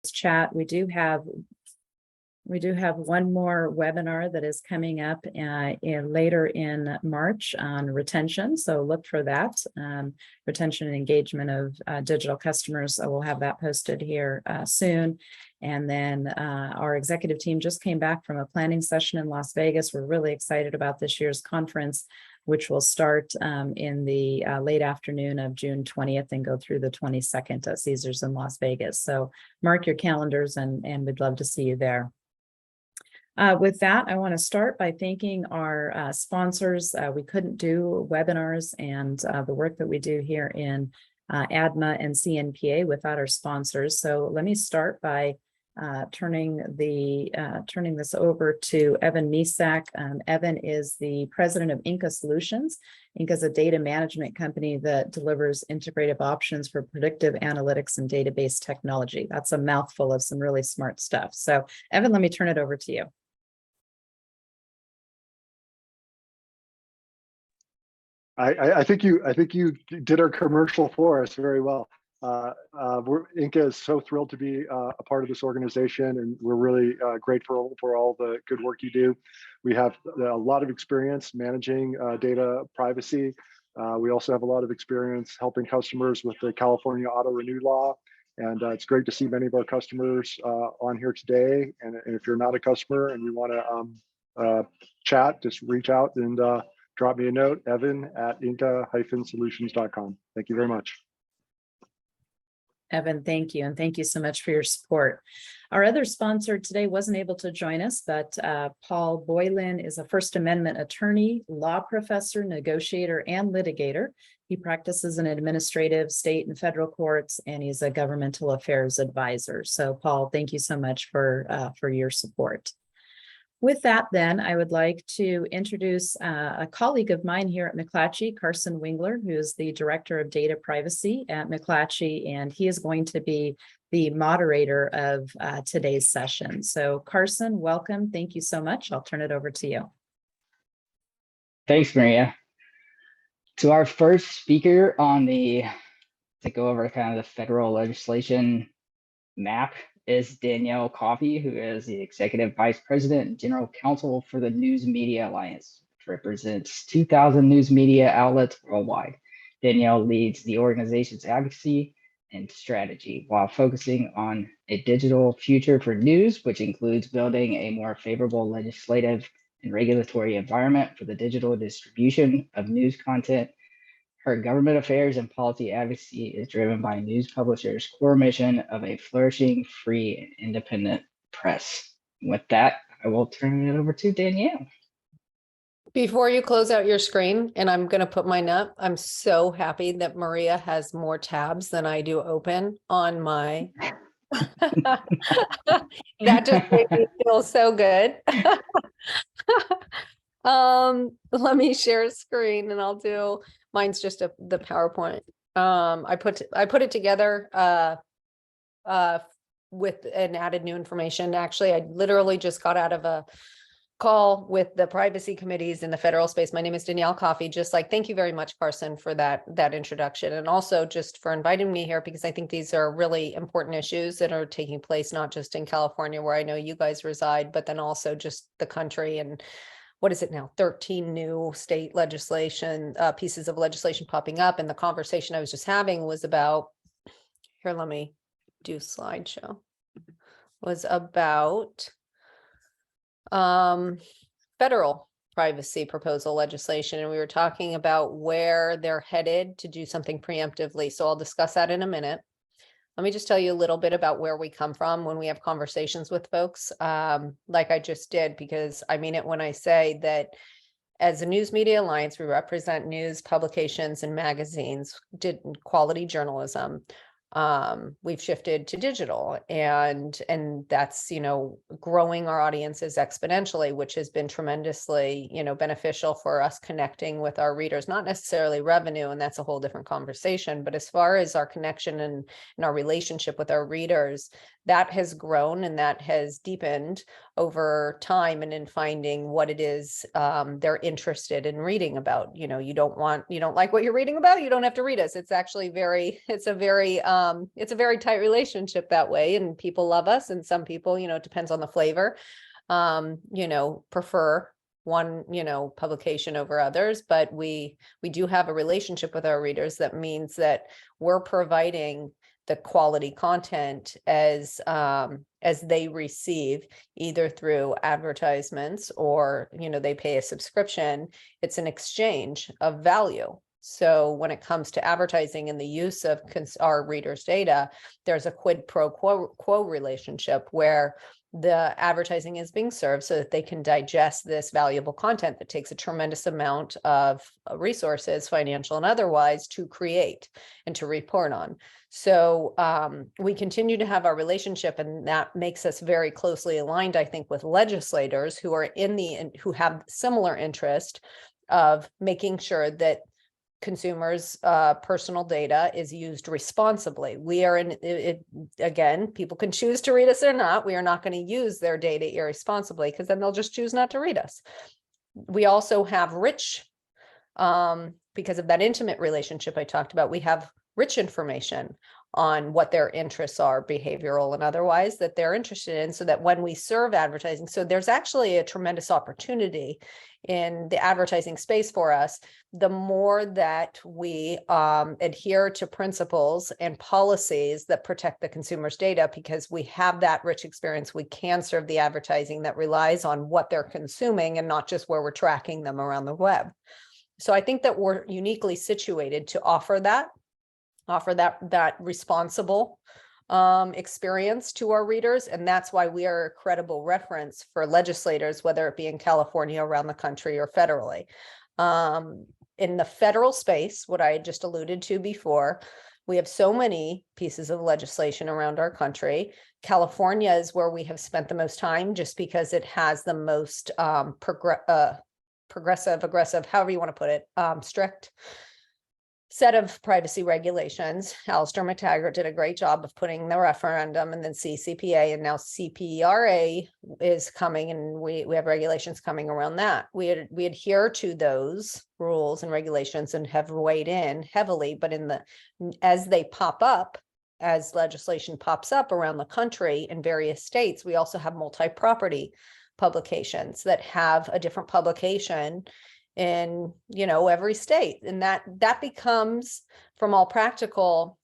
chat. We do have one more webinar that is coming up later in March on retention. So look for that. Retention and engagement of digital customers. We'll have that posted here soon. And then our executive team just came back from a planning session in Las Vegas. We're really excited about this year's conference, which will start in the late afternoon of June 20th and go through the 22nd at Caesars in Las Vegas. So mark your calendars and we'd love to see you there. With that, I want to start by thanking our sponsors. We couldn't do webinars and the work that we do here in ADMA and CNPA without our sponsors. So let me start by turning this over to Evan Misak. Evan is the president of Inca Solutions. Inca is a data management company that delivers integrative options for predictive analytics and database technology. That's a mouthful of some really smart stuff. So Evan, let me turn it over to you. I think you did our commercial for us very well. Inca is so thrilled to be a part of this organization, and we're really grateful for all the good work you do. We have a lot of experience managing data privacy. We also have a lot of experience helping customers with the California auto renew law. And it's great to see many of our customers on here today. And if you're not a customer and you want to chat, just reach out and drop me a note, evan@inca-solutions.com. Thank you very much. Evan, thank you. And thank you so much for your support. Our other sponsor today wasn't able to join us, but Paul Boylan is a First Amendment attorney, law professor, negotiator, and litigator. He practices in administrative, state, and federal courts, and he's a governmental affairs advisor. So Paul, thank you so much for your support. With that, then, I would like to introduce a colleague of mine here at McClatchy, Carson Wingler, who is the Director of Data Privacy at McClatchy, and he is going to be the moderator of today's session. So Carson, welcome. Thank you so much. I'll turn it over to you. Thanks, Maria. To our first speaker to go over kind of the federal legislation map is Danielle Coffey, who is the Executive Vice President and General Counsel for the News Media Alliance, which represents 2,000 news media outlets worldwide. Danielle leads the organization's advocacy and strategy while focusing on a digital future for news, which includes building a more favorable legislative and regulatory environment for the digital distribution of news content. Her government affairs and policy advocacy is driven by news publishers' core mission of a flourishing, free, and independent press. With that, I will turn it over to Danielle. Before you close out your screen, and I'm going to put mine up, I'm so happy that Maria has more tabs than I do open on my. That just made me feel so good. Let me share a screen and I'll do mine's just the PowerPoint. I put it together with and added new information. Actually, I literally just got out of a call with the privacy committees in the federal space. My name is Danielle Coffey. Just like, thank you very much, Carson, for that introduction, and also just for inviting me here, because I think these are really important issues that are taking place, not just in California, where I know you guys reside, but then also just the country. And what is it now? 13 new state legislation, pieces of legislation popping up. And the conversation I was just having was about, here, let me do slideshow, was about federal privacy proposal legislation. And we were talking about where they're headed to do something preemptively. So I'll discuss that in a minute. Let me just tell you a little bit about where we come from when we have conversations with folks, like I just did, because I mean it when I say that as a News Media Alliance, we represent news publications and magazines, did quality journalism. We've shifted to digital, and that's, growing our audiences exponentially, which has been tremendously, beneficial for us connecting with our readers, not necessarily revenue. And that's a whole different conversation. But as far as our connection and our relationship with our readers, that has grown and that has deepened over time, and in finding what it is they're interested in reading about. You know, you don't like what you're reading about, you don't have to read us. It's actually it's a very tight relationship that way, and people love us, and some people, you know, it depends on the flavor, you know, prefer one, you know, publication over others, but we do have a relationship with our readers. That means that we're providing the quality content as they receive, either through advertisements or, you know, they pay a subscription. It's an exchange of value. So when it comes to advertising and the use of our readers' data, there's a quid pro quo relationship where the advertising is being served so that they can digest this valuable content that takes a tremendous amount of resources, financial and otherwise, to create and to report on. So we continue to have our relationship, and that makes us very closely aligned, I think, with legislators who are who have similar interest of making sure that consumers' personal data is used responsibly. We are in it again, people can choose to read us or not. We are not going to use their data irresponsibly, because then they'll just choose not to read us. We also have rich, because of that intimate relationship I talked about, we have rich information on what their interests are, behavioral and otherwise, that they're interested in, so that when we serve advertising, so there's actually a tremendous opportunity in the advertising space for us, the more that we adhere to principles and policies that protect the consumer's data, because we have that rich experience, we can serve the advertising that relies on what they're consuming and not just where we're tracking them around the web. So I think that we're uniquely situated to offer that responsible experience to our readers. And that's why we are a credible reference for legislators, whether it be in California, around the country, or federally. In the federal space, what I just alluded to before, we have so many pieces of legislation around our country. California is where we have spent the most time, just because it has the most progressive, aggressive, however you want to put it, strict set of privacy regulations. Alistair McTaggart did a great job of putting the referendum, and then CCPA, and now CPRA is coming, and we have regulations coming around that. We adhere to those rules and regulations and have weighed in heavily, but as they pop up, as legislation pops up around the country in various states, we also have multi-property publications that have a different publication in, you know, every state. And that becomes, from a practical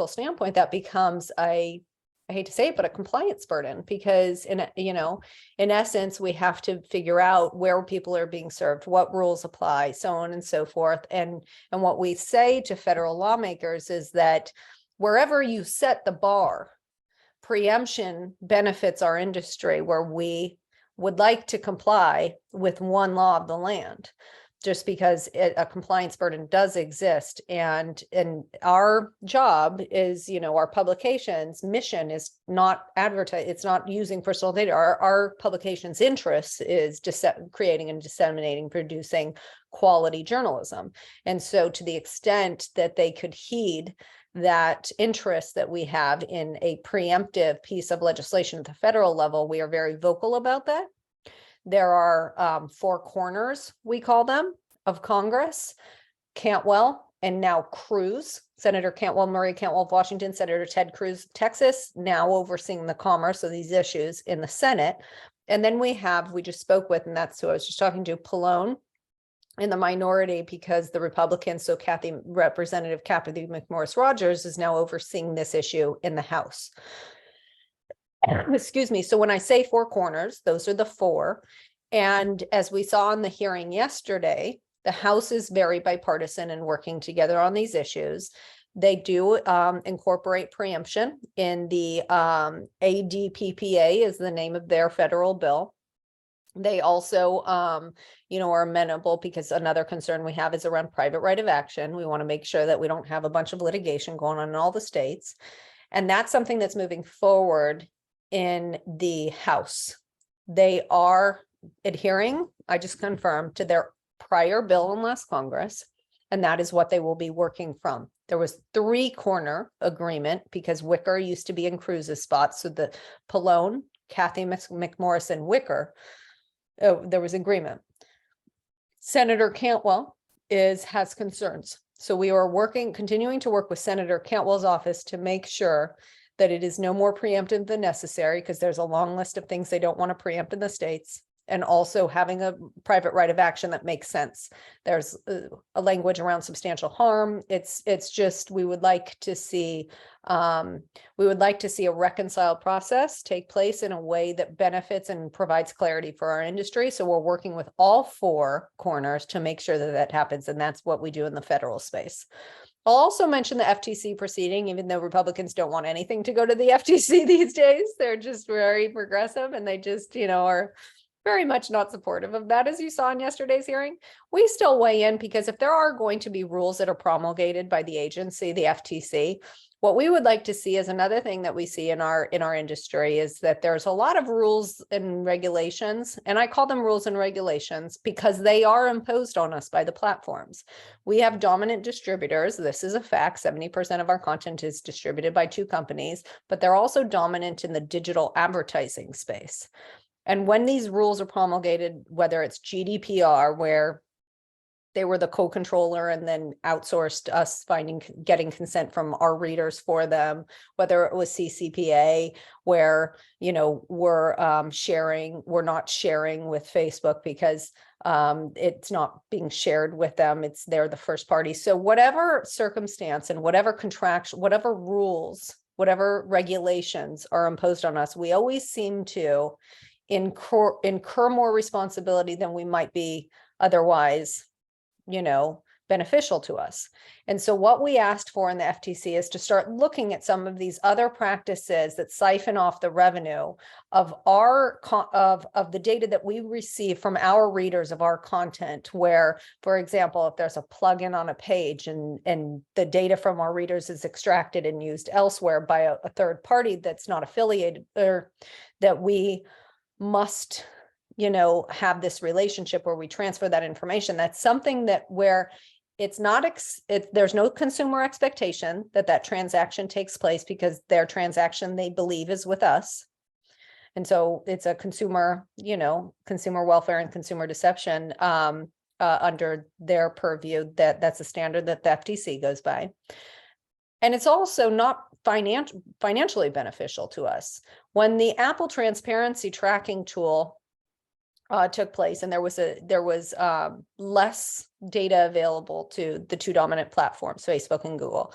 standpoint, that becomes I hate to say it, but a compliance burden, because in essence, we have to figure out where people are being served, what rules apply, so on and so forth. And what we say to federal lawmakers is that wherever you set the bar, preemption benefits our industry, where we would like to comply with one law of the land, just because a compliance burden does exist. And our job is, you know, our publication's mission is not advertise, it's not using personal data. Our publication's interest is creating and disseminating, producing quality journalism. And so to the extent that they could heed that interest that we have in a preemptive piece of legislation at the federal level, we are very vocal about that. There are 4 corners, we call them, of Congress: Cantwell, and now Cruz, Senator Cantwell, Murray Cantwell of Washington, Senator Ted Cruz, Texas, now overseeing the commerce of these issues in the Senate. And then we just spoke with, and that's who I was just talking to, Pallone, in the minority, because the Republicans, so Representative Kathy McMorris Rogers, is now overseeing this issue in the House. Excuse me. So when I say 4 corners, those are the 4. And as we saw in the hearing yesterday, the House is very bipartisan and working together on these issues. They do incorporate preemption in the ADPPA is the name of their federal bill. They also, are amenable, because another concern we have is around private right of action. We want to make sure that we don't have a bunch of litigation going on in all the states. And that's something that's moving forward in the House. They are adhering, I just confirmed, to their prior bill in last Congress, and that is what they will be working from. There was 3-corner agreement because Wicker used to be in Cruz's spot. So the Pallone, Kathy McMorris, and Wicker, there was agreement. Senator Cantwell has concerns. So we are continuing to work with Senator Cantwell's office to make sure that it is no more preemptive than necessary, because there's a long list of things they don't want to preempt in the states, and also having a private right of action that makes sense. There's a language around substantial harm. It's just, we would like to see a reconciled process take place in a way that benefits and provides clarity for our industry. So we're working with all 4 corners to make sure that that happens. And that's what we do in the federal space. I'll also mention the FTC proceeding, even though Republicans don't want anything to go to the FTC these days. They're just very progressive, and they just, are very much not supportive of that, as you saw in yesterday's hearing. We still weigh in, because if there are going to be rules that are promulgated by the agency, the FTC, what we would like to see is another thing that we see in our industry is that there's a lot of rules and regulations, and I call them rules and regulations because they are imposed on us by the platforms. We have dominant distributors. This is a fact. 70% of our content is distributed by 2 companies, but they're also dominant in the digital advertising space. And when these rules are promulgated, whether it's GDPR, where they were the co-controller and then outsourced us getting consent from our readers for them, whether it was CCPA, where, we're not sharing with Facebook because it's not being shared with them. They're the first party. So whatever circumstance and whatever contraction, whatever rules, whatever regulations are imposed on us, we always seem to incur more responsibility than we might be otherwise, beneficial to us. And so what we asked for in the FTC is to start looking at some of these other practices that siphon off the revenue of of the data that we receive from our readers of our content, where, for example, if there's a plugin on a page and the data from our readers is extracted and used elsewhere by a third party that's not affiliated, or that we must have this relationship where we transfer that information. That's something that where it's not, there's no consumer expectation that transaction takes place, because their transaction, they believe, is with us. And so it's a consumer welfare and consumer deception under their purview. That's a standard that the FTC goes by. And it's also not financially beneficial to us. When the Apple transparency tracking tool took place, and there was less data available to the 2 dominant platforms, Facebook and Google,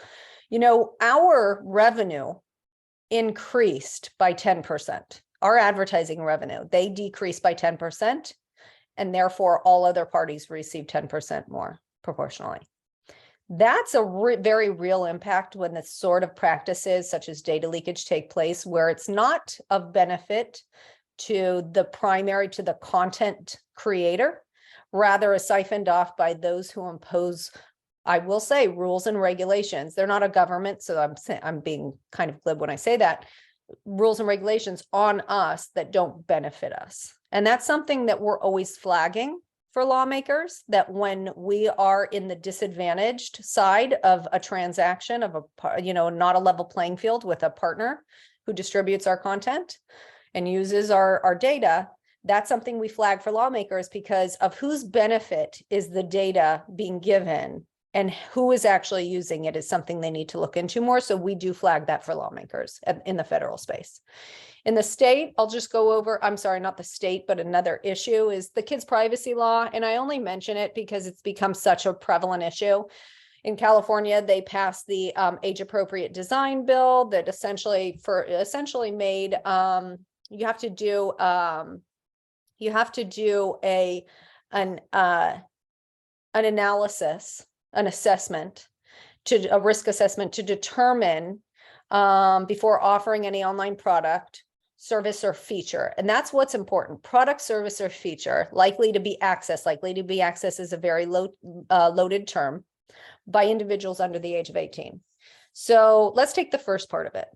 our revenue increased by 10%. Our advertising revenue, they decreased by 10%, and therefore all other parties received 10% more proportionally. That's a very real impact when the sort of practices such as data leakage take place, where it's not of benefit to the content creator, rather is siphoned off by those who impose, I will say, rules and regulations. They're not a government, so I'm being kind of glib when I say that. Rules and regulations on us that don't benefit us. And that's something that we're always flagging for lawmakers, that when we are in the disadvantaged side of a transaction of not a level playing field with a partner who distributes our content and uses our data, that's something we flag for lawmakers, because of whose benefit is the data being given and who is actually using it is something they need to look into more. So we do flag that for lawmakers in the federal space. In the state, I'll just go over, I'm sorry, not the state, but another issue is the kids' privacy law. And I only mention it because it's become such a prevalent issue. In California, they passed the age-appropriate design bill that essentially made you have to do an analysis, an assessment, a risk assessment to determine before offering any online product, service, or feature. And that's what's important: product, service, or feature likely to be accessed. Likely to be accessed is a very loaded term by individuals under the age of 18. So let's take the first part of it.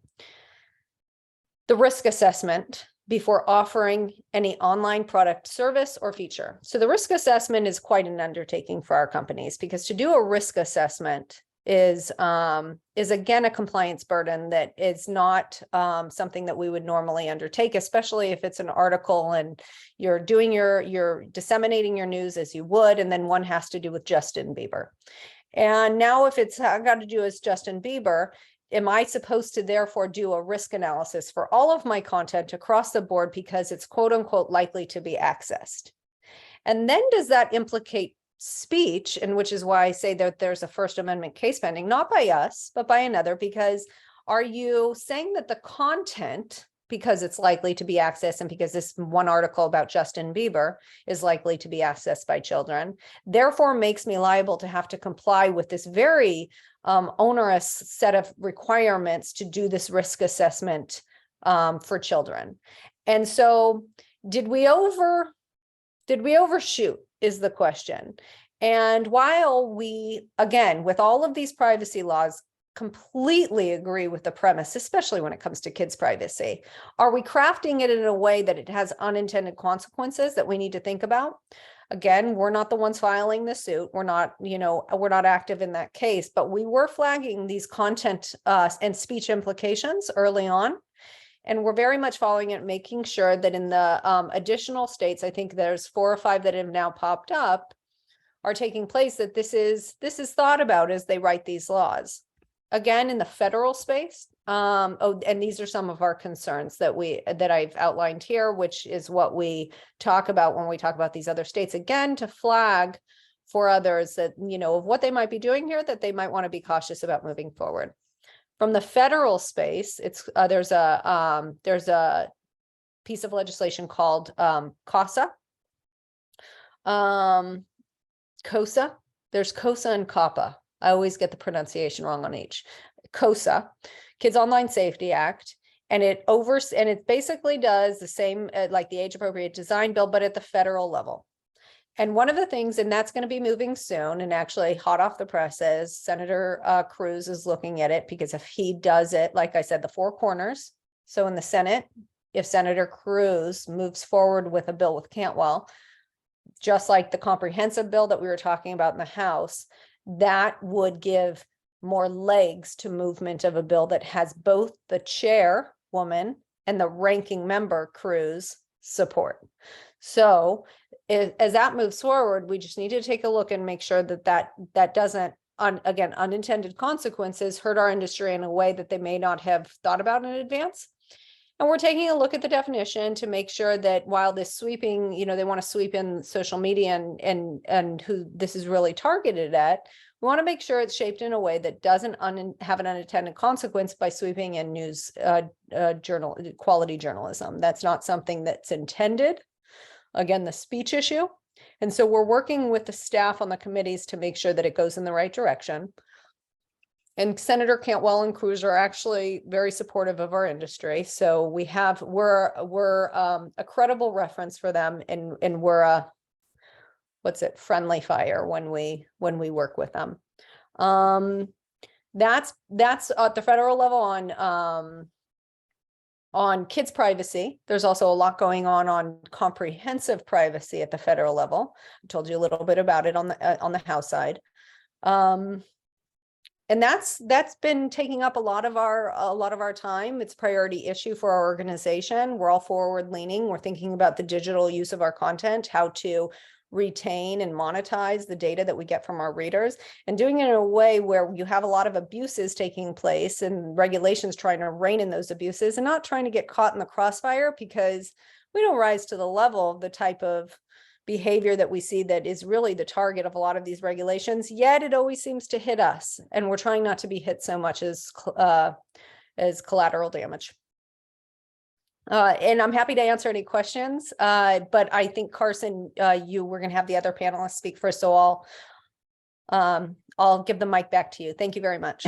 The risk assessment before offering any online product, service, or feature. So the risk assessment is quite an undertaking for our companies, because to do a risk assessment is again a compliance burden that is not something that we would normally undertake, especially if it's an article and you're doing you're disseminating your news as you would, and then one has to do with Justin Bieber. And now if it's got to do with Justin Bieber, am I supposed to therefore do a risk analysis for all of my content across the board because it's quote unquote likely to be accessed? And then does that implicate speech? And which is why I say that there's a First Amendment case pending, not by us, but by another, because are you saying that the content, because it's likely to be accessed and because this one article about Justin Bieber is likely to be accessed by children, therefore makes me liable to have to comply with this very onerous set of requirements to do this risk assessment for children? And so did we overshoot is the question. And while we, again, with all of these privacy laws, completely agree with the premise, especially when it comes to kids' privacy, are we crafting it in a way that it has unintended consequences that we need to think about? Again, we're not the ones filing the suit. We're not, we're not active in that case, but we were flagging these content and speech implications early on. And we're very much following it, making sure that in the additional states, I think there's 4 or 5 that have now popped up, are taking place, that this is thought about as they write these laws. Again, in the federal space, and these are some of our concerns that I've outlined here, which is what we talk about when we talk about these other states, again, to flag for others that, of what they might be doing here, that they might want to be cautious about moving forward. From the federal space, it's there's a piece of legislation called COSA. COSA. There's COSA and COPPA. I always get the pronunciation wrong on each. COSA, Kids Online Safety Act, and it basically does the same like the age appropriate design bill, but at the federal level. And one of the things, and that's going to be moving soon, and actually hot off the presses, Senator Cruz is looking at it, because if he does it, like I said, the 4 corners. So in the Senate, if Senator Cruz moves forward with a bill with Cantwell, just like the comprehensive bill that we were talking about in the House, that would give more legs to movement of a bill that has both the chairwoman and the ranking member Cruz support. So as that moves forward, we just need to take a look and make sure that doesn't, again, unintended consequences hurt our industry in a way that they may not have thought about in advance. And we're taking a look at the definition to make sure that while this sweeping, they want to sweep in social media and who this is really targeted at, we want to make sure it's shaped in a way that doesn't have an unintended consequence by sweeping in news quality journalism. That's not something that's intended. Again, the speech issue. And so we're working with the staff on the committees to make sure that it goes in the right direction. And Senator Cantwell and Cruz are actually very supportive of our industry. So we're a credible reference for them, and we're a, friendly fire when we work with them. That's at the federal level on kids' privacy. There's also a lot going on comprehensive privacy at the federal level. I told you a little bit about it on the House side. And that's been taking up a lot of our time. It's a priority issue for our organization. We're all forward leaning. We're thinking about the digital use of our content, how to retain and monetize the data that we get from our readers, and doing it in a way where you have a lot of abuses taking place and regulations trying to rein in those abuses, and not trying to get caught in the crossfire, because we don't rise to the level of the type of behavior that we see that is really the target of a lot of these regulations, yet it always seems to hit us, and we're trying not to be hit so much as collateral damage. And I'm happy to answer any questions, but I think Carson, we're going to have the other panelists speak first, so I'll give the mic back to you. Thank you very much.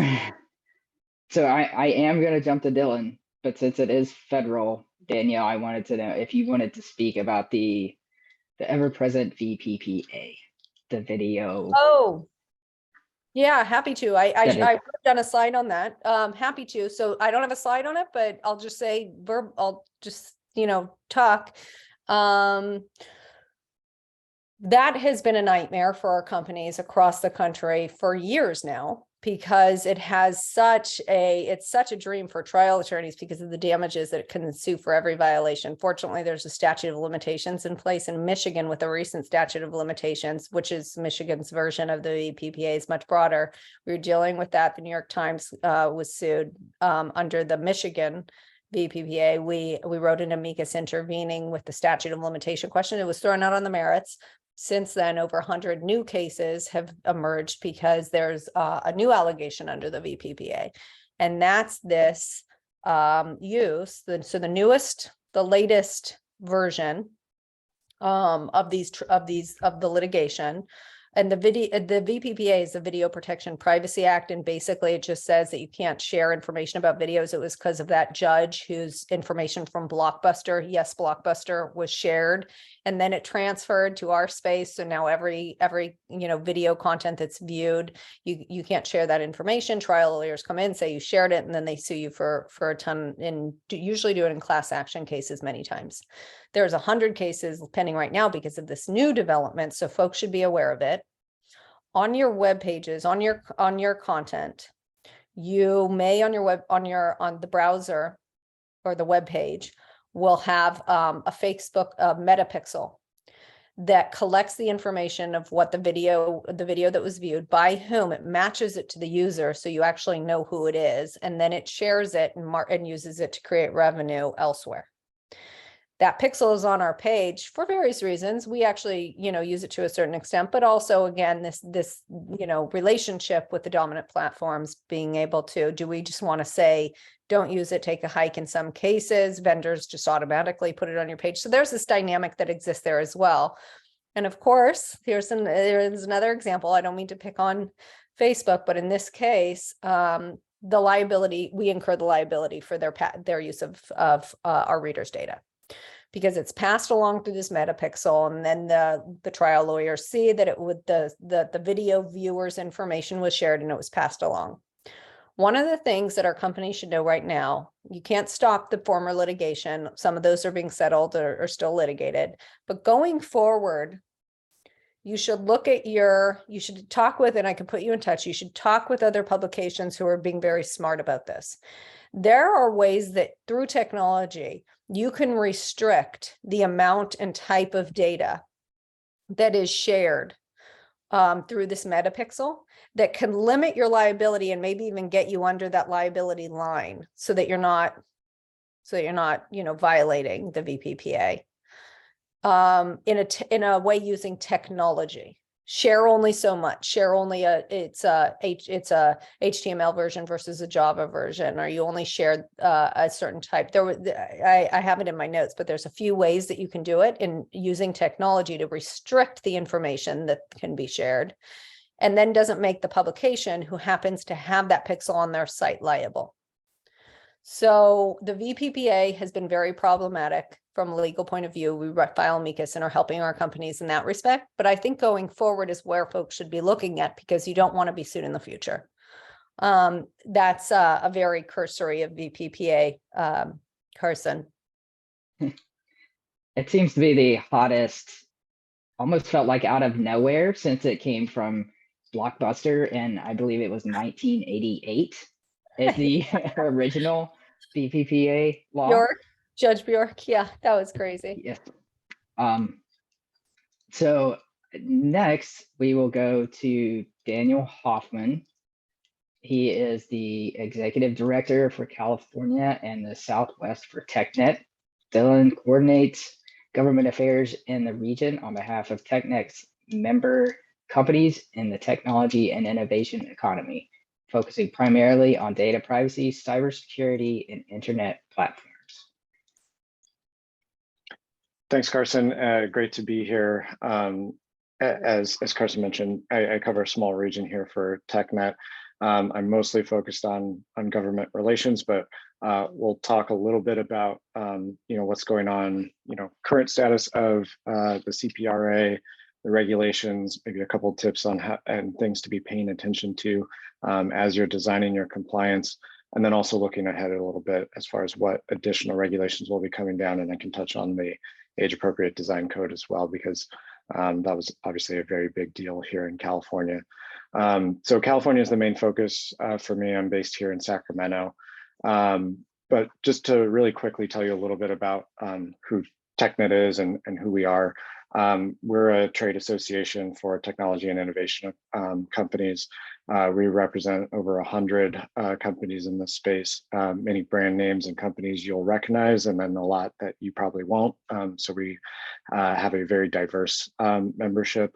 So I am going to jump to Dylan, but since it is federal, Danielle, I wanted to know if you wanted to speak about the ever-present VPPA, the video. Oh, yeah, happy to. I've done a slide on that. Happy to. So I don't have a slide on it, but I'll just say I'll just, talk. That has been a nightmare for our companies across the country for years now. because it has it's such a dream for trial attorneys because of the damages that it can sue for every violation. Fortunately, there's a statute of limitations in place in Michigan with a recent statute of limitations, which is Michigan's version of the PPA, is much broader. We were dealing with that. The New York Times was sued under the Michigan VPPA. We wrote an amicus intervening with the statute of limitation question. It was thrown out on the merits. Since then, over 100 new cases have emerged because there's a new allegation under the VPPA, and that's this use. So the latest version of the litigation. And the VPPA is the Video Protection Privacy Act. And basically it just says that you can't share information about videos. It was because of that judge whose information from Blockbuster, yes, Blockbuster, was shared. And then it transferred to our space. So now every video content that's viewed, you can't share that information. Trial lawyers come in, say you shared it, and then they sue you for a ton, and usually do it in class action cases many times. There's 100 cases pending right now because of this new development. So folks should be aware of it. On your web pages, on your content, you may on the browser or the web page will have a Facebook metapixel that collects the information of what the video that was viewed, by whom, it matches it to the user, so you actually know who it is, and then it shares it and uses it to create revenue elsewhere. That pixel is on our page for various reasons. We actually, use it to a certain extent, but also, again, this relationship with the dominant platforms, being able to, do we just want to say, don't use it, take a hike? In some cases, vendors just automatically put it on your page. So there's this dynamic that exists there as well. And of course, there's another example. I don't mean to pick on Facebook, but in this case, we incur the liability for their use of our readers' data, because it's passed along through this metapixel, and then the trial lawyers see that the video viewers' information was shared and it was passed along. One of the things that our company should know right now, you can't stop the former litigation. Some of those are being settled or are still litigated, but going forward, you should you should talk with, and I can put you in touch, you should talk with other publications who are being very smart about this. There are ways that through technology, you can restrict the amount and type of data that is shared through this metapixel that can limit your liability and maybe even get you under that liability line, so that you're not violating the VPPA in a way using technology. Share only so much. Share only it's a HTML version versus a Java version, or you only share a certain type. I have it in my notes, but there's a few ways that you can do it in using technology to restrict the information that can be shared, and then doesn't make the publication who happens to have that pixel on their site liable. So the VPPA has been very problematic from a legal point of view. We file amicus and are helping our companies in that respect. But I think going forward is where folks should be looking at, because you don't want to be sued in the future. That's a very cursory of VPPA, Carson. It seems to be the hottest, almost felt like out of nowhere, since it came from Blockbuster, and I believe it was 1988 is the original VPPA law. Judge Bjork, yeah, that was crazy. Yes. So next we will go to Daniel Hoffman. He is the Executive Director for California and the Southwest for TechNet. Dylan coordinates government affairs in the region on behalf of TechNet's member companies in the technology and innovation economy, focusing primarily on data privacy, cybersecurity, and internet platforms. Thanks, Carson. Great to be here. As Carson mentioned, I cover a small region here for TechNet. I'm mostly focused on government relations, but we'll talk a little bit about what's going on, current status of the CPRA, the regulations, maybe a couple of tips on how and things to be paying attention to as you're designing your compliance, and then also looking ahead a little bit as far as what additional regulations will be coming down. And I can touch on the age appropriate design code as well, because that was obviously a very big deal here in California. So California is the main focus for me. I'm based here in Sacramento. But just to really quickly tell you a little bit about who TechNet is and who we are. We're a trade association for technology and innovation companies. We represent over 100 companies in this space, many brand names and companies you'll recognize, and then a lot that you probably won't. So we have a very diverse membership.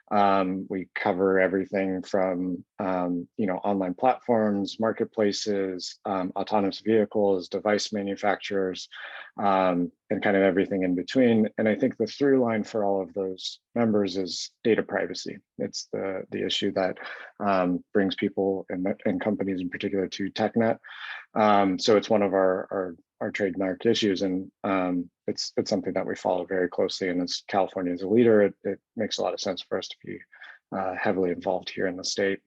We cover everything from online platforms, marketplaces, autonomous vehicles, device manufacturers, and kind of everything in between. And I think the through line for all of those members is data privacy. It's the issue that brings people and companies in particular to TechNet. So it's one of our trademark issues, and it's something that we follow very closely. And as California is a leader, it makes a lot of sense for us to be heavily involved here in the state.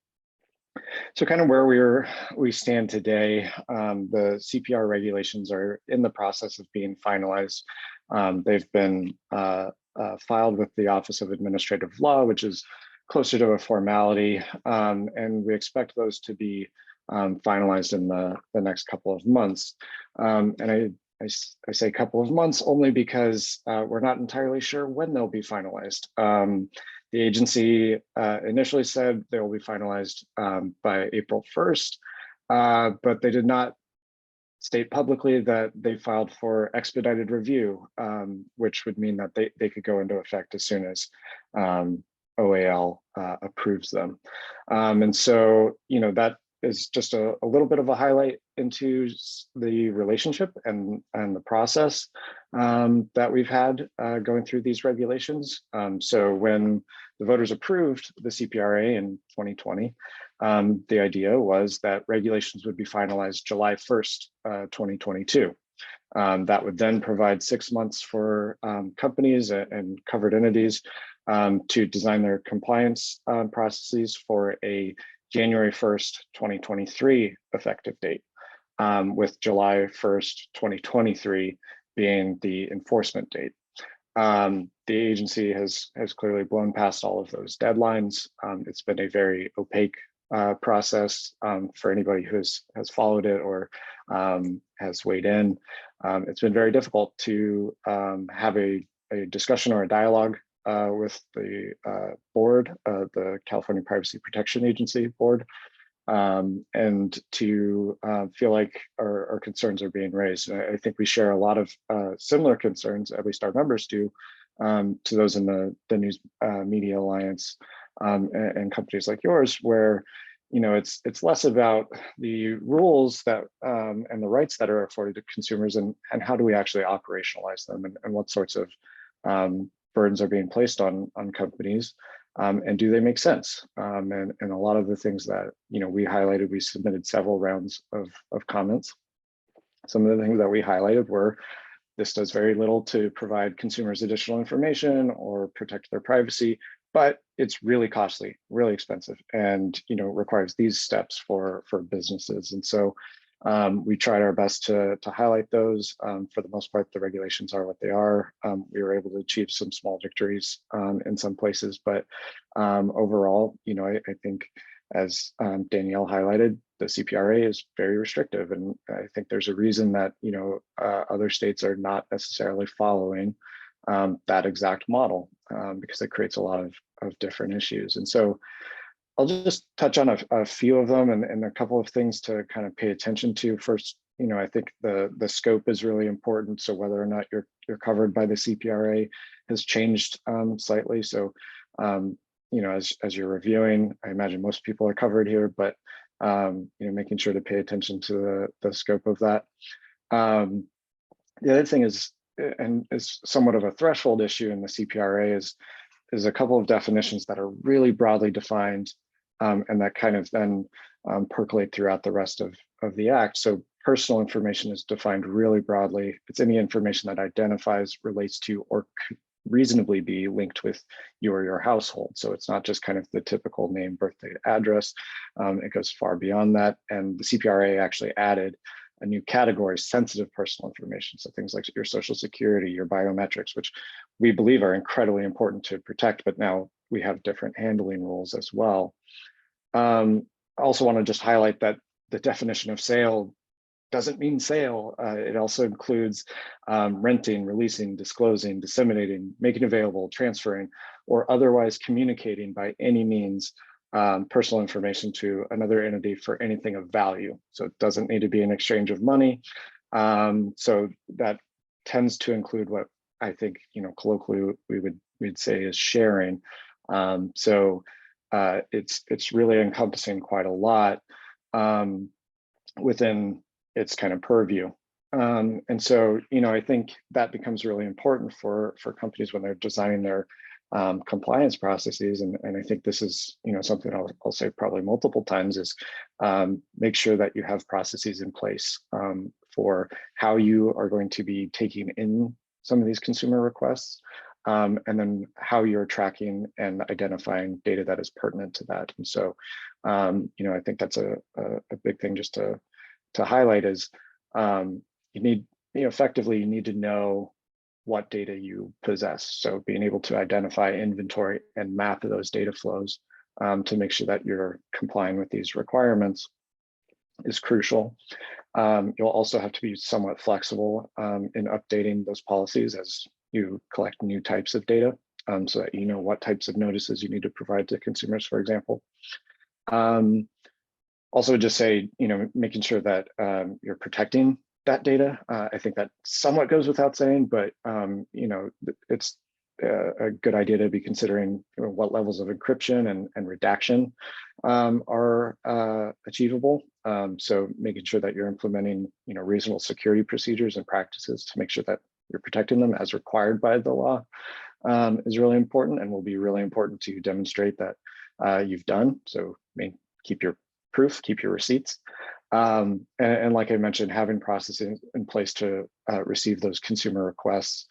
So kind of where we stand today, the CPR regulations are in the process of being finalized. They've been filed with the Office of Administrative Law, which is closer to a formality, and we expect those to be finalized in the next couple of months. And I say couple of months only because we're not entirely sure when they'll be finalized. The agency initially said they will be finalized by April 1st, but they did not state publicly that they filed for expedited review, which would mean that they could go into effect as soon as OAL approves them. And so, that is just a little bit of a highlight into the relationship and the process that we've had going through these regulations. So when the voters approved the CPRA in 2020, the idea was that regulations would be finalized July 1st, 2022. That would then provide 6 months for companies and covered entities to design their compliance processes for a January 1st, 2023 effective date, with July 1st, 2023 being the enforcement date. The agency has clearly blown past all of those deadlines. It's been a very opaque process for anybody who has followed it or has weighed in. It's been very difficult to have a discussion or a dialogue with the board, the California Privacy Protection Agency board, and to feel like our concerns are being raised. I think we share a lot of similar concerns, at least our members do, to those in the News Media Alliance and companies like yours, where it's less about the rules that and the rights that are afforded to consumers and how do we actually operationalize them and what sorts of burdens are being placed on companies, and do they make sense? And a lot of the things that we highlighted, we submitted several rounds of comments. Some of the things that we highlighted were this does very little to provide consumers additional information or protect their privacy, but it's really costly, really expensive, and requires these steps for businesses. And so we tried our best to highlight those. For the most part, the regulations are what they are. We were able to achieve some small victories in some places, but overall, I think as Danielle highlighted, the CPRA is very restrictive, and I think there's a reason that other states are not necessarily following that exact model because it creates a lot of different issues. And so I'll just touch on a few of them and a couple of things to kind of pay attention to. First, I think the scope is really important. So whether or not you're covered by the CPRA has changed slightly. So as you're reviewing, I imagine most people are covered here, but making sure to pay attention to the scope of that. The other thing is, and is somewhat of a threshold issue in the CPRA, is a couple of definitions that are really broadly defined and that kind of then percolate throughout the rest of the act. So personal information is defined really broadly. It's any information that identifies, relates to, or could reasonably be linked with you or your household. So it's not just kind of the typical name, birthday, address. It goes far beyond that. And the CPRA actually added a new category, sensitive personal information. So things like your social security, your biometrics, which we believe are incredibly important to protect, but now we have different handling rules as well. I also want to just highlight that the definition of sale doesn't mean sale. It also includes renting, releasing, disclosing, disseminating, making available, transferring, or otherwise communicating by any means personal information to another entity for anything of value. So it doesn't need to be an exchange of money. So that tends to include what I think, colloquially we'd say is sharing. It's really encompassing quite a lot within its kind of purview. And so, I think that becomes really important for companies when they're designing their compliance processes. And I think this is, something I'll say probably multiple times is make sure that you have processes in place for how you are going to be taking in some of these consumer requests, and then how you're tracking and identifying data that is pertinent to that. And so, I think that's a big thing just to highlight is you need, effectively, you need to know what data you possess. So being able to identify, inventory, and map those data flows to make sure that you're complying with these requirements is crucial. You'll also have to be somewhat flexible in updating those policies as you collect new types of data, so that you know what types of notices you need to provide to consumers, for example. Also just say, making sure that you're protecting that data. I think that somewhat goes without saying, but it's a good idea to be considering what levels of encryption and redaction are achievable. So making sure that you're implementing, reasonable security procedures and practices to make sure that you're protecting them as required by the law is really important, and will be really important to demonstrate that you've done. So keep your proof, keep your receipts. And like I mentioned, having processes in place to receive those consumer requests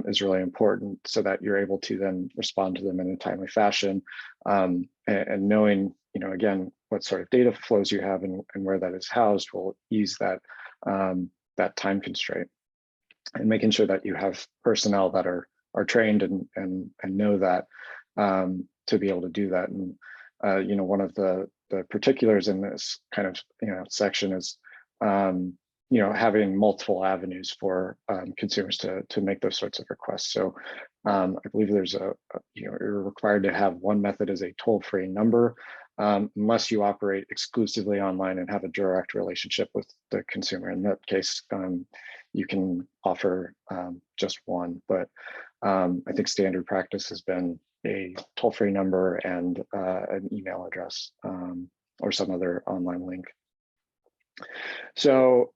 is really important, so that you're able to then respond to them in a timely fashion, and knowing, again, what sort of data flows you have and where that is housed will ease that that time constraint, and making sure that you have personnel that are trained and know that to be able to do that. And one of the particulars in this kind of section is having multiple avenues for consumers to make those sorts of requests. So I believe there's you're required to have one method as a toll-free number, unless you operate exclusively online and have a direct relationship with the consumer. In that case, you can offer just one, but I think standard practice has been a toll-free number and an email address or some other online link. So,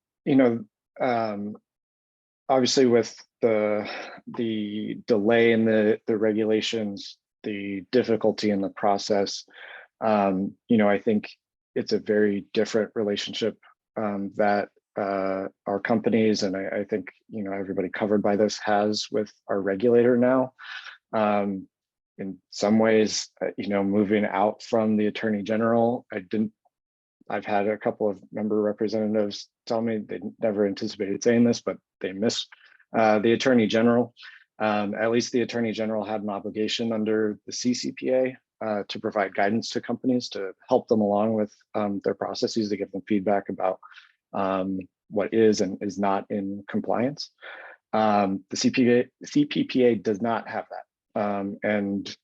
obviously with the delay in the regulations, the difficulty in the process, I think it's a very different relationship that our companies, and I think, everybody covered by this, has with our regulator now. In some ways, moving out from the Attorney General, I've had a couple of member representatives tell me they never anticipated saying this, but they miss the Attorney General. At least the Attorney General had an obligation under the CCPA to provide guidance to companies to help them along with their processes, to give them feedback about what is and is not in compliance. The CPPA does not have that. And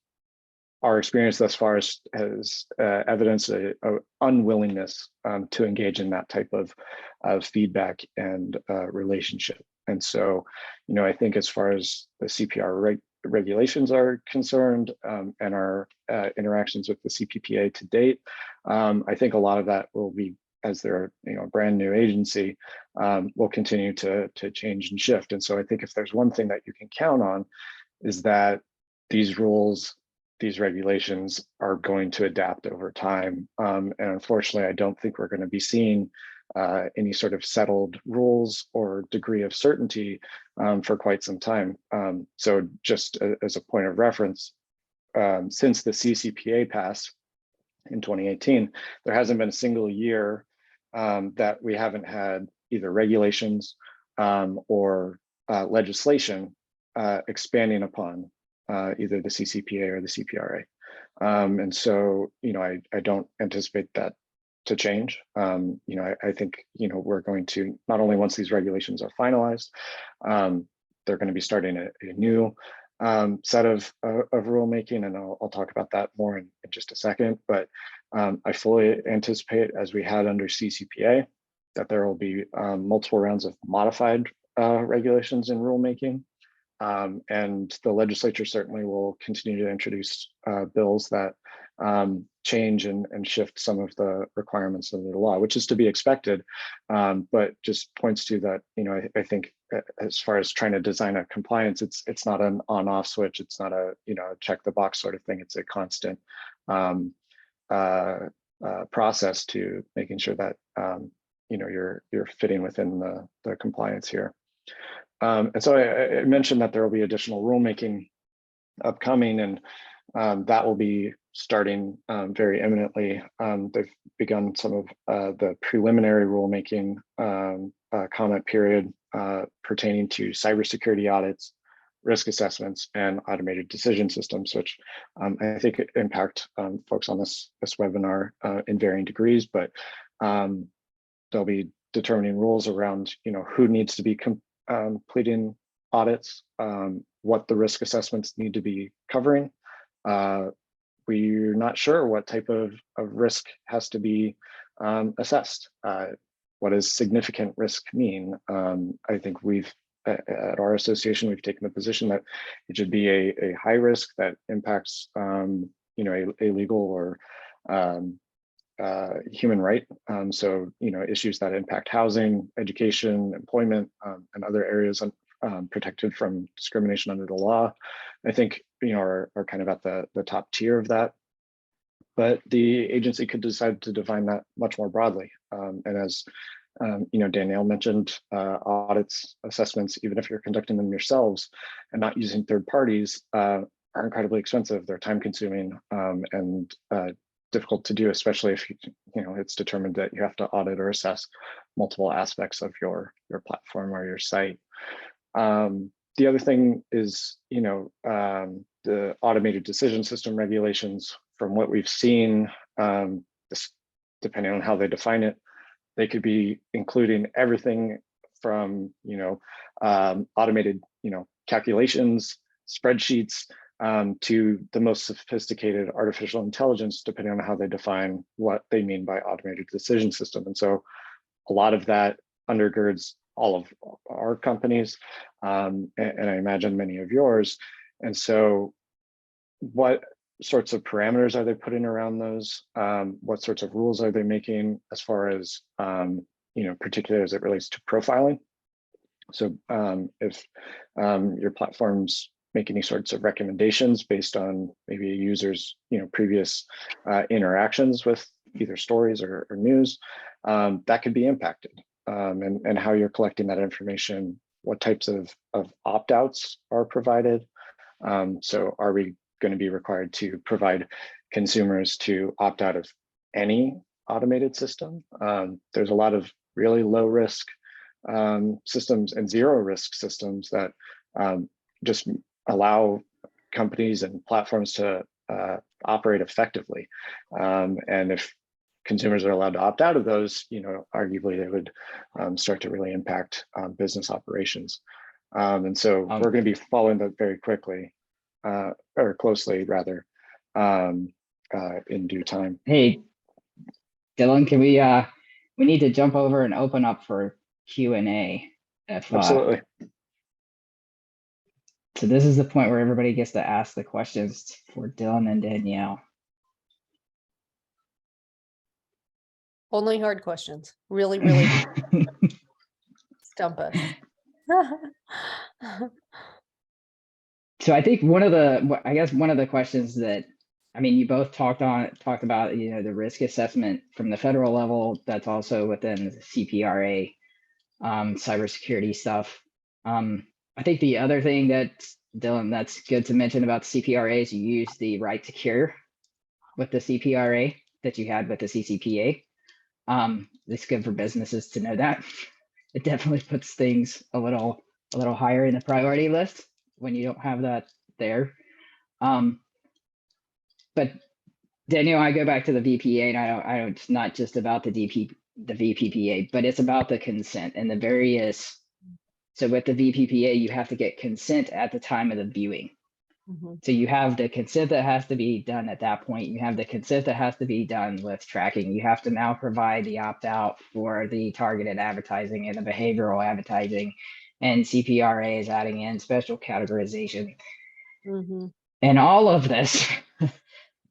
our experience thus far has evidenced an unwillingness to engage in that type of feedback and relationship. And so, I think as far as the CPR regulations are concerned, and our interactions with the CPPA to date, I think a lot of that will be, as they're a brand new agency, will continue to change and shift. And so I think if there's one thing that you can count on, is that these rules, these regulations are going to adapt over time. And unfortunately, I don't think we're going to be seeing any sort of settled rules or degree of certainty for quite some time. So just as a point of reference, since the CCPA passed in 2018, there hasn't been a single year that we haven't had either regulations or legislation expanding upon either the CCPA or the CPRA. And so, I don't anticipate that to change. I think, we're going to, not only once these regulations are finalized, they're going to be starting a new set of rulemaking, and I'll talk about that more in just a second. But I fully anticipate, as we had under CCPA, that there will be multiple rounds of modified regulations in rulemaking. And the legislature certainly will continue to introduce bills that change and shift some of the requirements of the law, which is to be expected, but just points to that, I think as far as trying to design a compliance, it's not an on-off switch. It's not a, check the box sort of thing. It's a constant process to making sure that, you're fitting within the compliance here. And so I mentioned that there will be additional rulemaking upcoming, and that will be starting very imminently. They've begun some of the preliminary rulemaking comment period pertaining to cybersecurity audits, risk assessments, and automated decision systems, which I think impact folks on this webinar in varying degrees, but they'll be determining rules around who needs to be completing audits, what the risk assessments need to be covering. We're not sure what type of risk has to be assessed. What does significant risk mean? I think at our association, we've taken the position that it should be a high risk that impacts a legal or human right. So, issues that impact housing, education, employment, and other areas protected from discrimination under the law, I think, are kind of at the top tier of that. But the agency could decide to define that much more broadly. And as Danielle mentioned, audits, assessments, even if you're conducting them yourselves and not using third parties, are incredibly expensive. They're time consuming and difficult to do, especially if it's determined that you have to audit or assess multiple aspects of your platform or your site. The other thing is, the automated decision system regulations. From what we've seen, depending on how they define it, they could be including everything from automated calculations, spreadsheets, to the most sophisticated artificial intelligence, depending on how they define what they mean by automated decision system. And so a lot of that undergirds all of our companies, and I imagine many of yours. And so what sorts of parameters are they putting around those? What sorts of rules are they making as far as, particularly as it relates to profiling? So if your platforms make any sorts of recommendations based on maybe a user's previous interactions with either stories or news, that could be impacted. And how you're collecting that information, what types of opt-outs are provided. So are we going to be required to provide consumers to opt out of any automated system? There's a lot of really low risk systems and zero risk systems that just allow companies and platforms to operate effectively. And if consumers are allowed to opt out of those, arguably they would start to really impact business operations. And so we're going to be following that very quickly, or closely rather, in due time. Hey, Dylan, can we need to jump over and open up for Q&A. Absolutely. So this is the point where everybody gets to ask the questions for Dylan and Danielle. Only hard questions. Really, really stump us. So I think one of the questions that, you both talked about, the risk assessment from the federal level, that's also within the CPRA, cybersecurity stuff. I think the other thing Dylan, that's good to mention about the CPRA is you use the right to cure with the CPRA that you had with the CCPA. It's good for businesses to know that. It definitely puts things a little higher in the priority list when you don't have that there. but Daniel, I go back to the VPA, and I don't, it's not just about the VPPA, but it's about the consent and the various. So with the VPPA, you have to get consent at the time of the viewing. So you have the consent that has to be done at that point. You have the consent that has to be done with tracking. You have to now provide the opt-out for the targeted advertising and the behavioral advertising. And CPRA is adding in special categorization. And all of this,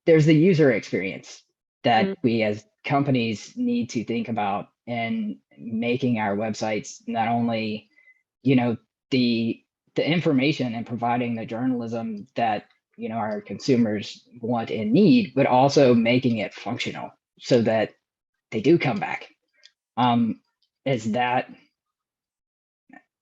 there's the user experience that we as companies need to think about in making our websites not only, you know, the information and providing the journalism that, you know, our consumers want and need, but also making it functional so that they do come back. Is that,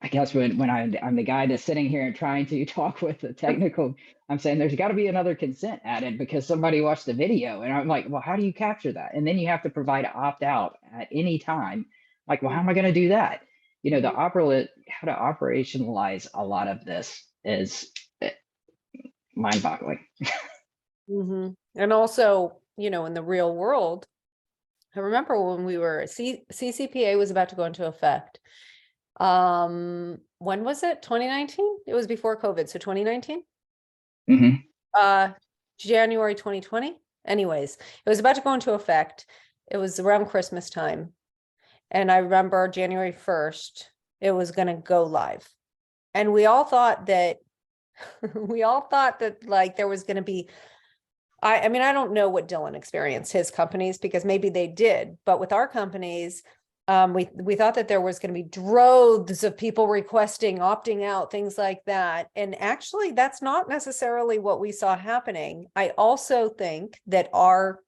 I guess when I'm the guy that's sitting here and trying to talk with the technical, I'm saying there's got to be another consent added because somebody watched the video, and I'm like, well, how do you capture that? And then you have to provide opt out at any time. Like, well, how am I going to do that? You know, how to operationalize a lot of this is mind-boggling. And also, you know, in the real world, I remember when we were CCPA was about to go into effect. When was it? 2019? It was before COVID, so 2019. January 2020. Anyways, it was about to go into effect. It was around Christmas time. And I remember January 1st, it was going to go live. And we all thought that, like there was going to be, I mean, I don't know what Dylan experienced, his companies, because maybe they did, but with our companies, we thought that there was going to be droves of people requesting, opting out, things like that. And actually, that's not necessarily what we saw happening. I also think that our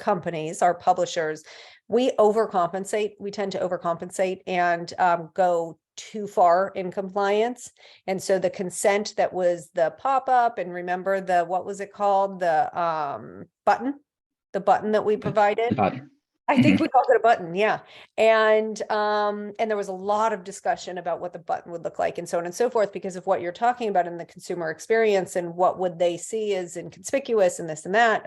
companies, our publishers, we overcompensate. We tend to overcompensate and go too far in compliance. And so the consent that was the pop-up, and remember the, what was it called? The button that we provided. I think we called it a button. Yeah. And there was a lot of discussion about what the button would look like and so on and so forth, because of what you're talking about in the consumer experience and what would they see as inconspicuous and this and that.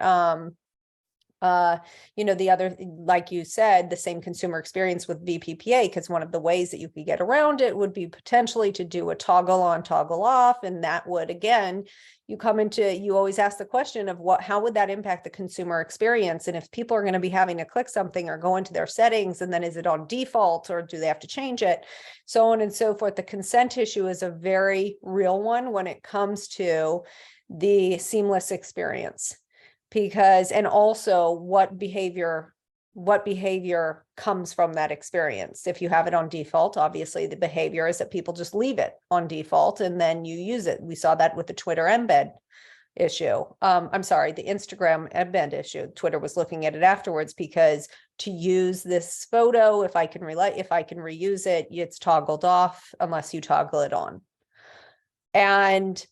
You know, the other, like you said, the same consumer experience with VPPA, because one of the ways that you could get around it would be potentially to do a toggle on, toggle off. And that would, again, you always ask the question of how would that impact the consumer experience? And if people are going to be having to click something or go into their settings, and then is it on default or do they have to change it? So on and so forth. The consent issue is a very real one when it comes to the seamless experience. Because, and also what behavior comes from that experience. If you have it on default, obviously the behavior is that people just leave it on default and then you use it. We saw that with the Twitter embed issue. I'm sorry, the Instagram embed issue. Twitter was looking at it afterwards because to use this photo, if I can reuse it, it's toggled off unless you toggle it on. And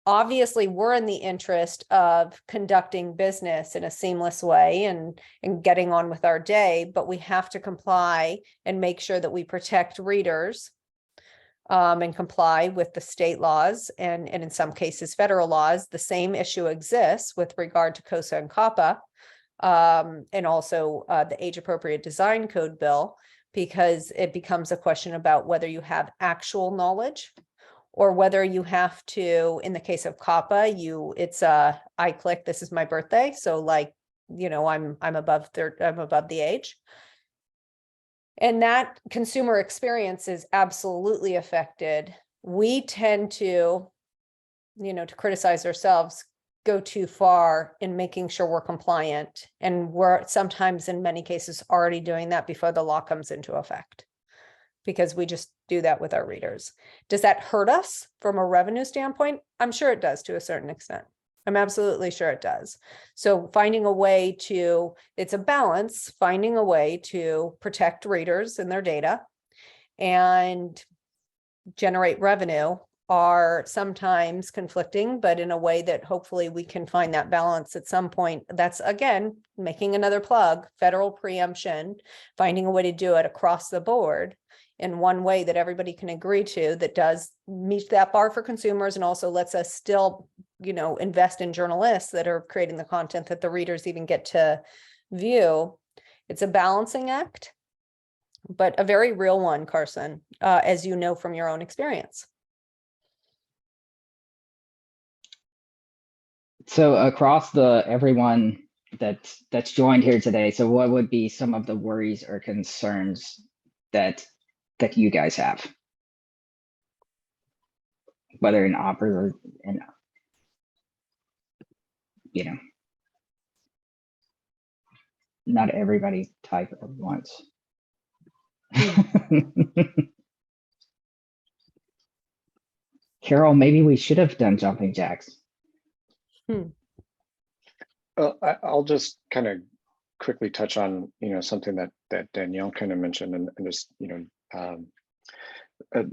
obviously, we're in the interest of conducting business in a seamless way and getting on with our day, but we have to comply and make sure that we protect readers and comply with the state laws and in some cases, federal laws. The same issue exists with regard to COSA and COPPA and also the age-appropriate design code bill, because it becomes a question about whether you have actual knowledge or whether you have to, in the case of COPPA, it's I click, this is my birthday. So like, you know, I'm above the age. And that consumer experience is absolutely affected. We tend to, you know, to criticize ourselves, go too far in making sure we're compliant. And we're sometimes in many cases already doing that before the law comes into effect, because we just do that with our readers. Does that hurt us from a revenue standpoint? I'm sure it does to a certain extent. I'm absolutely sure it does. So finding a way to, it's a balance, finding a way to protect readers and their data and generate revenue are sometimes conflicting, but in a way that hopefully we can find that balance at some point. That's, again, making another plug, federal preemption, finding a way to do it across the board in one way that everybody can agree to, that does meet that bar for consumers and also lets us still invest in journalists that are creating the content that the readers even get to view. It's a balancing act, but a very real one, Carson, as you know from your own experience. So across everyone that's joined here today, so what would be some of the worries or concerns that you guys have? Whether in offers or in, not everybody type at once. Carol, maybe we should have done jumping jacks. Well, I'll just kind of quickly touch on, something that Danielle kind of mentioned, and just,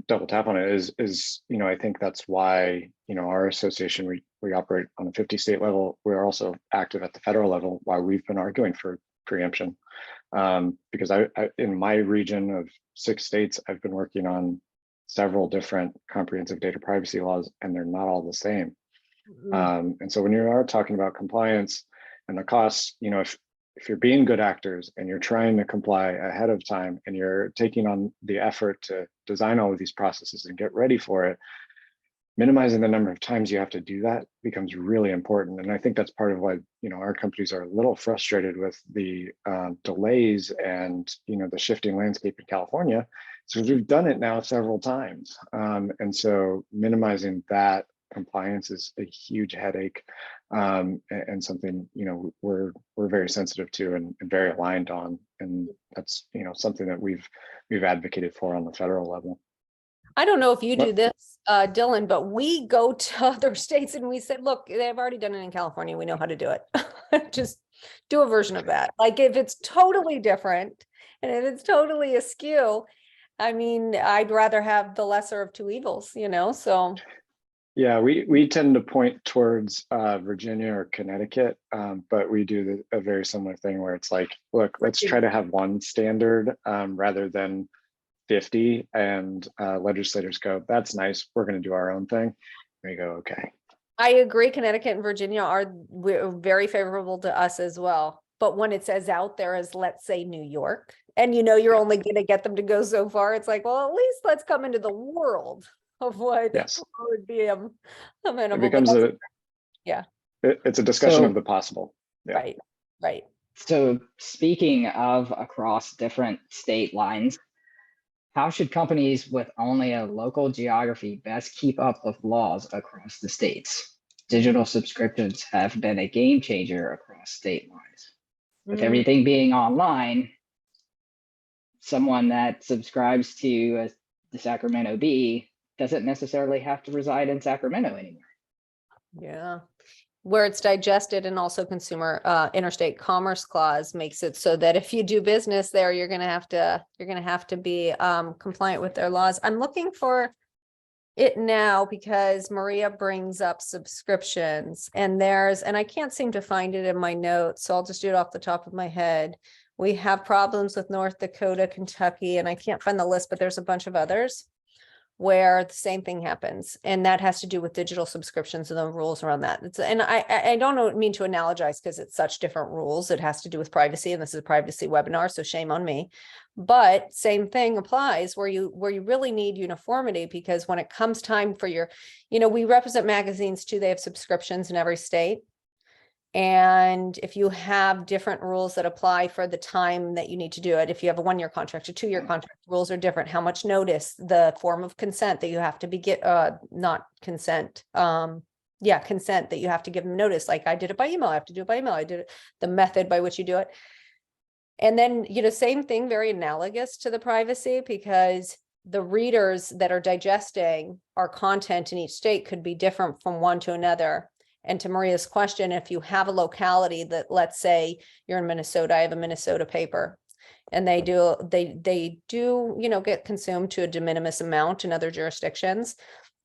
double tap on it is, I think that's why, our association, we operate on a 50 state level. We're also active at the federal level, why we've been arguing for preemption. Because I in my region of 6 states, I've been working on several different comprehensive data privacy laws, and they're not all the same. And so when you are talking about compliance and the costs, if you're being good actors and you're trying to comply ahead of time and you're taking on the effort to design all of these processes and get ready for it, minimizing the number of times you have to do that becomes really important. And I think that's part of why, our companies are a little frustrated with the delays and, the shifting landscape in California. So we've done it now several times. And so minimizing that compliance is a huge headache, and something, we're very sensitive to and very aligned on. And that's, something that we've advocated for on the federal level. I don't know if you do this, Dylan, but we go to other states and we said, look, they've already done it in California. We know how to do it. Just do a version of that. Like if it's totally different and if it's totally askew, I'd rather have the lesser of two evils, so. Yeah, we tend to point towards Virginia or Connecticut, but we do a very similar thing where it's like, look, let's try to have one standard rather than 50, and legislators go, that's nice, we're going to do our own thing. And we go, okay. I agree. Connecticut and Virginia are very favorable to us as well. But when it's as out there as, let's say, New York, and you're only going to get them to go so far, it's like, well, at least let's come into the world of what would be amenable. It becomes it's a discussion of the possible. Yeah. Right. So speaking of across different state lines, how should companies with only a local geography best keep up with laws across the states? Digital subscriptions have been a game changer across state lines. With everything being online, someone that subscribes to the Sacramento Bee doesn't necessarily have to reside in Sacramento anymore. Yeah. Where it's digested, and also consumer interstate commerce clause makes it so that if you do business there, you're going to have to be compliant with their laws. I'm looking for it now because Maria brings up subscriptions, and I can't seem to find it in my notes, so I'll just do it off the top of my head. We have problems with North Dakota, Kentucky, and I can't find the list, but there's a bunch of others where the same thing happens. And that has to do with digital subscriptions and the rules around that. And I don't mean to analogize because it's such different rules. It has to do with privacy, and this is a privacy webinar, so shame on me. But same thing applies where you really need uniformity, because when it comes time for we represent magazines too. They have subscriptions in every state. And if you have different rules that apply for the time that you need to do it, if you have a 1-year contract, a 2-year contract, rules are different. How much notice, the form of consent that you have to not consent. Consent that you have to give them notice. Like I did it by email. I have to do it by email. I did it, the method by which you do it. And then, same thing, very analogous to the privacy, because the readers that are digesting our content in each state could be different from one to another. And to Maria's question, if you have a locality that, let's say you're in Minnesota, I have a Minnesota paper, and they do, get consumed to a de minimis amount in other jurisdictions.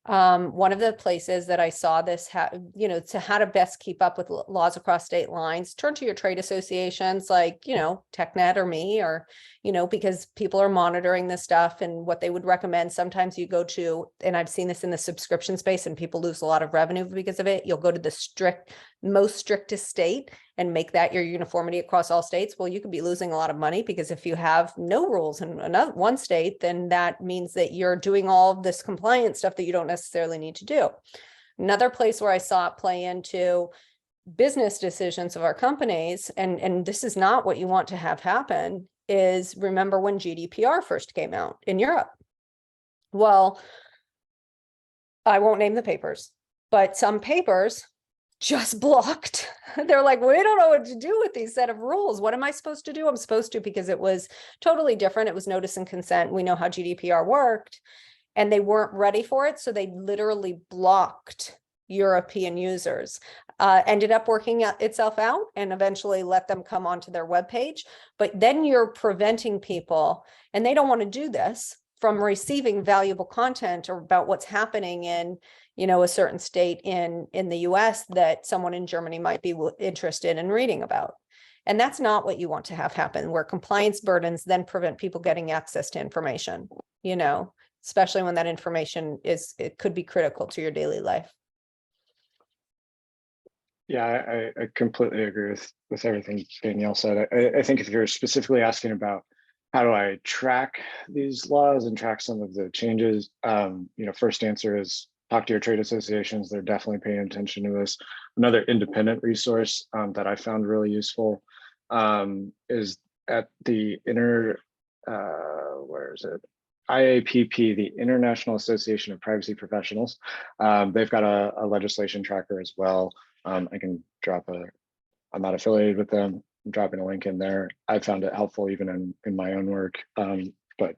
One of the places that I saw this, to how to best keep up with laws across state lines, turn to your trade associations like, TechNet or me, or, because people are monitoring this stuff. And what they would recommend, sometimes you go to, and I've seen this in the subscription space and people lose a lot of revenue because of it. You'll go to the most strictest state and make that your uniformity across all states. Well, you could be losing a lot of money, because if you have no rules in one state, then that means that you're doing all of this compliance stuff that you don't necessarily need to do. Another place where I saw it play into business decisions of our companies, and this is not what you want to have happen, is remember when GDPR first came out in Europe? Well, I won't name the papers, but some papers just blocked. They're like, we don't know what to do with these set of rules. What am I supposed to do? I'm supposed to, because it was totally different. It was notice and consent. We know how GDPR worked, and they weren't ready for it. So they literally blocked European users. Ended up working itself out and eventually let them come onto their webpage. But then you're preventing people, and they don't want to do this, from receiving valuable content or about what's happening in a certain state in the US that someone in Germany might be interested in reading about. And that's not what you want to have happen, where compliance burdens then prevent people getting access to information, especially when that information it could be critical to your daily life. Yeah, I completely agree with everything Danielle said. I think if you're specifically asking about how do I track these laws and track some of the changes, first answer is talk to your trade associations. They're definitely paying attention to this. Another independent resource that I found really useful is at the IAPP, the International Association of Privacy Professionals. They've got a legislation tracker as well. I can I'm not affiliated with them. I'm dropping a link in there. I found it helpful even in my own work. But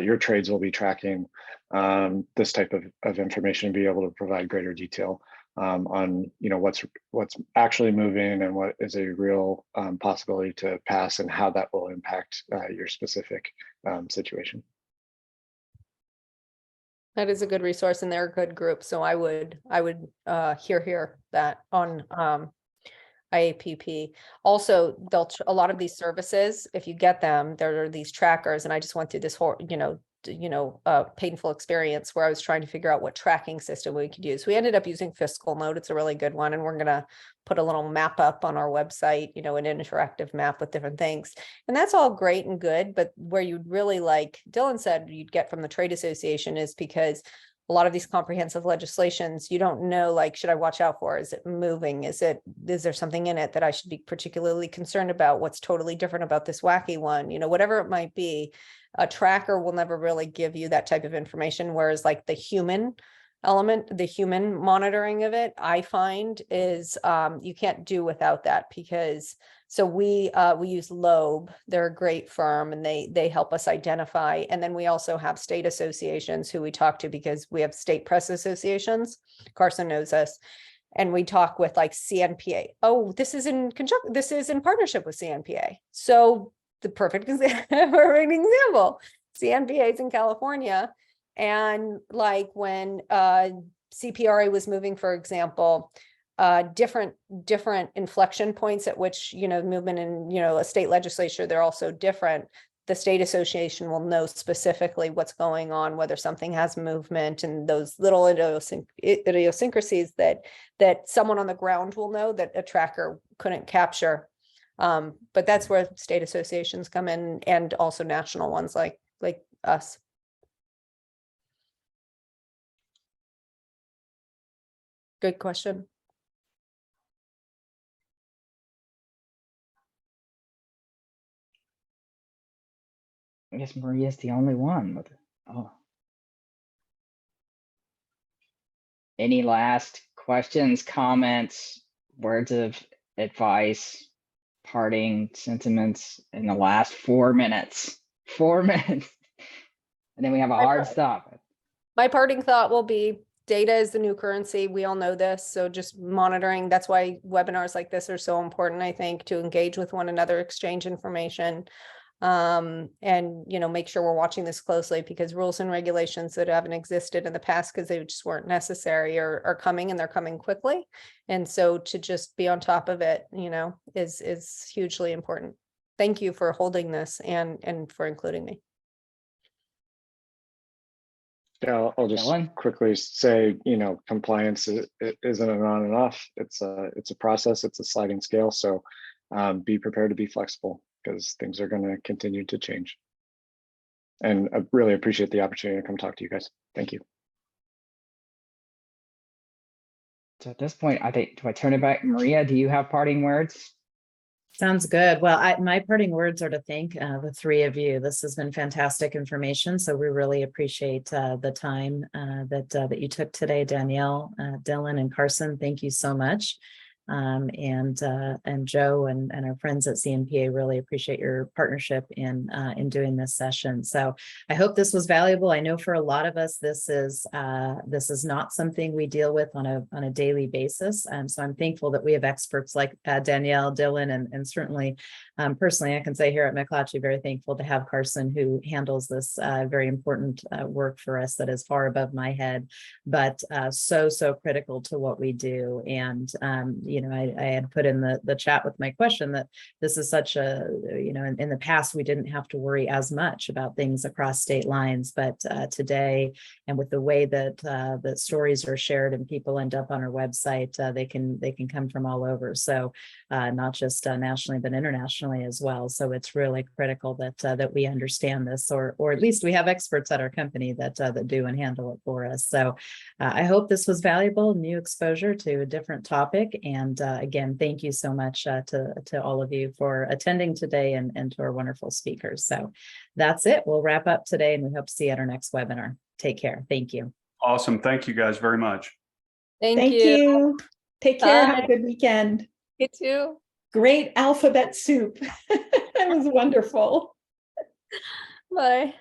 your trades will be tracking this type of information and be able to provide greater detail on what's actually moving and what is a real possibility to pass and how that will impact your specific situation. That is a good resource, and they're a good group. So I would hear that on IAPP. Also, a lot of these services, if you get them, there are these trackers, and I just went through this whole, painful experience where I was trying to figure out what tracking system we could use. We ended up using Fiscal Note. It's a really good one, and we're gonna put a little map up on our website, an interactive map with different things. And that's all great and good, but where you'd really, like Dylan said, you'd get from the trade association is because a lot of these comprehensive legislations, you don't know, like, should I watch out for? Is it moving? Is there something in it that I should be particularly concerned about? What's totally different about this wacky one? Whatever it might be, a tracker will never really give you that type of information. Whereas like the human element, the human monitoring of it, I find is you can't do without that, because so we use Loeb. They're a great firm, and they help us identify. And then we also have state associations who we talk to, because we have state press associations. Carson knows us. And we talk with like CNPA. Oh, this is in partnership with CNPA. So the perfect example, CNPA is in California. And like when CPRA was moving, for example, different inflection points at which, movement in, a state legislature, they're also different. The state association will know specifically what's going on, whether something has movement, and those little idiosyncrasies that someone on the ground will know that a tracker couldn't capture. But that's where state associations come in, and also national ones like us. Good question. I guess Maria's the only one. Any last questions, comments, words of advice, parting sentiments in the last 4 minutes? 4 minutes. And then we have a hard stop. My parting thought will be, data is the new currency. We all know this. So just monitoring. That's why webinars like this are so important, I think, to engage with one another, exchange information. And, make sure we're watching this closely, because rules and regulations that haven't existed in the past because they just weren't necessary are coming, and they're coming quickly. And so to just be on top of it, is hugely important. Thank you for holding this and for including me. Yeah, I'll just Dylan? quickly say, compliance it isn't an on and off. It's a process. It's a sliding scale. So be prepared to be flexible, because things are going to continue to change. And I really appreciate the opportunity to come talk to you guys. Thank you. So at this point, I think, do I turn it back? Maria, do you have parting words? Sounds good. Well, my parting words are to thank the three of you. This has been fantastic information. So we really appreciate the time that you took today, Danielle, Dylan, and Carson. Thank you so much. And Joe and our friends at CNPA really appreciate your partnership in doing this session. So I hope this was valuable. I know for a lot of us, this is not something we deal with on a daily basis. So I'm thankful that we have experts like Danielle, Dylan, and certainly personally, I can say here at McClatchy, very thankful to have Carson, who handles this very important work for us that is far above my head, but so critical to what we do. And I had put in the chat with my question that this is such a, in the past, we didn't have to worry as much about things across state lines, but today, and with the way that stories are shared and people end up on our website, they can come from all over. So not just nationally, but internationally as well. So it's really critical that we understand this, or at least we have experts at our company that do and handle it for us. So I hope this was valuable, new exposure to a different topic. And again, thank you so much to all of you for attending today, and to our wonderful speakers. So that's it. We'll wrap up today, and we hope to see you at our next webinar. Take care. Thank you. Awesome. Thank you guys very much. Thank you. Take care. Have Bye. a good weekend. You too. Great alphabet soup. It was wonderful. Bye.